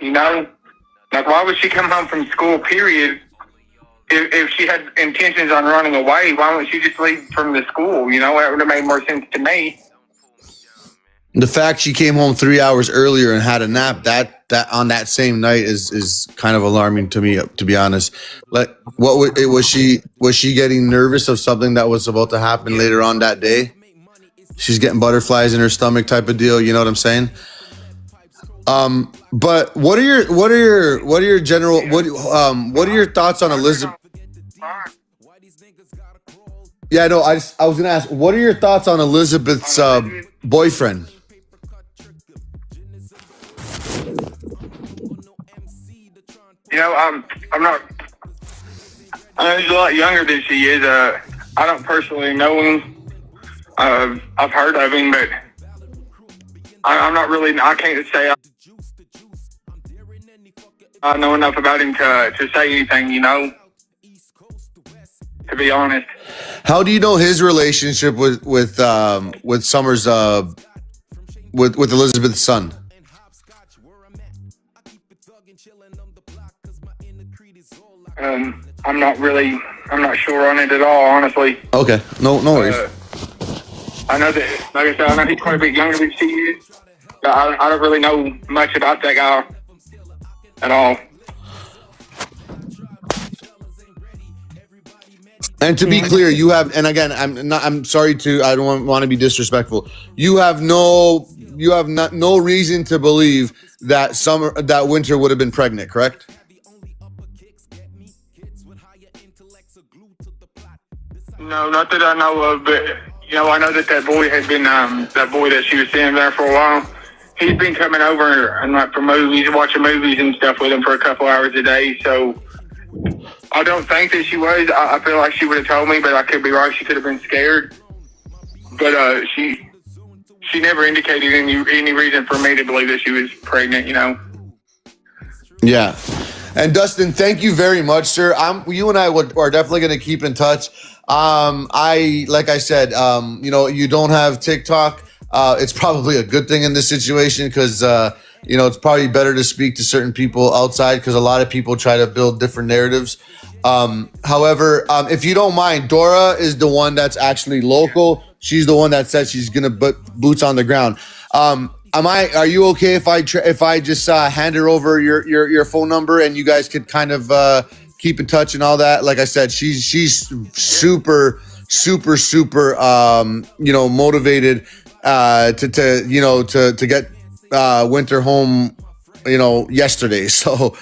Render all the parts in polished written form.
You know, like why would she come home from school? Period. If she had intentions on running away, why wouldn't she just leave from the school? You know, that would have made more sense to me. The fact she came home 3 hours earlier and had a nap that on that same night is kind of alarming to me, to be honest. Like, was she getting nervous of something that was about to happen later on that day? She's getting butterflies in her stomach type of deal. You know what I'm saying? But what are your thoughts on Elizabeth? Yeah, no, I was gonna ask, what are your thoughts on Elizabeth's boyfriend? You know, I'm not. I know he's a lot younger than she is. I don't personally know him. I've heard of him, but I'm not really. I can't say I know enough about him to say anything. You know, to be honest. How do you know his relationship with Summer's with Elizabeth's son? I'm not sure on it at all, honestly. Okay, no worries. I know that, like I said, I know he's quite a bit younger than she is. But I don't really know much about that guy at all. And to be clear, you have, and again, I'm sorry to, I don't want to be disrespectful. You have no reason to believe that Wynter would have been pregnant, correct? No, not that I know of, but you know, I know that boy had been that boy that she was seeing there for a while. He's been coming over and like for movies, watching movies and stuff with him for a couple hours a day. So I don't think that she was. I feel like she would have told me, but I could be wrong. She could have been scared, but she never indicated any reason for me to believe that she was pregnant. You know. Yeah. And Dustin, thank you very much, sir. You and I are definitely going to keep in touch. Like I said, you know, you don't have TikTok. It's probably a good thing in this situation because, you know, it's probably better to speak to certain people outside because a lot of people try to build different narratives. However, if you don't mind, Dora is the one that's actually local. She's the one that said she's going to put boots on the ground. Are you okay if I just hand her over your phone number and you guys could kind of keep in touch and all that? Like I said, she's super you know, motivated to get Wynter home, you know, yesterday. So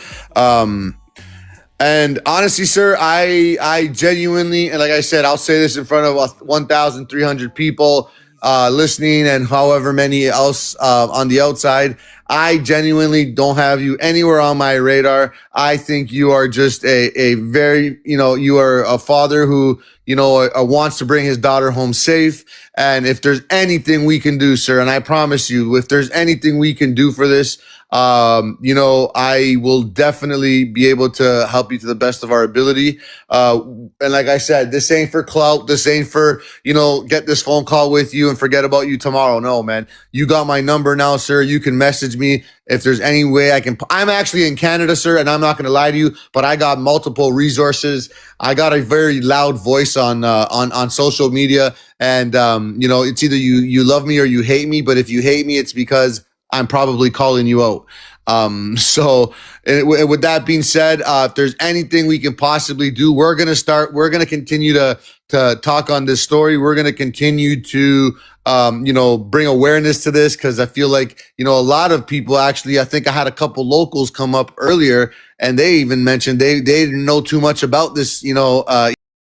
and honestly, sir, I genuinely, and like I said, I'll say this in front of 1,300 people listening and however many else on the outside, I genuinely don't have you anywhere on my radar. I think you are just a very, you know, you are a father who, you know, wants to bring his daughter home safe. And if there's anything we can do, sir, and I promise you, if there's anything we can do for this, you know, I will definitely be able to help you to the best of our ability. And like I said, this ain't for clout. This ain't for, you know, get this phone call with you and forget about you tomorrow. No, man, you got my number now, sir. You can message me if there's any way I can. I'm actually in Canada, sir, and I'm not going to lie to you, but I got multiple resources. I got a very loud voice on social media. And, you know, it's either you love me or you hate me. But if you hate me, it's because I'm probably calling you out. So with that being said, if there's anything we can possibly do, we're going to continue to talk on this story. We're going to continue to, you know, bring awareness to this. Cause I feel like, you know, a lot of people actually, I think I had a couple locals come up earlier and they even mentioned they didn't know too much about this, you know,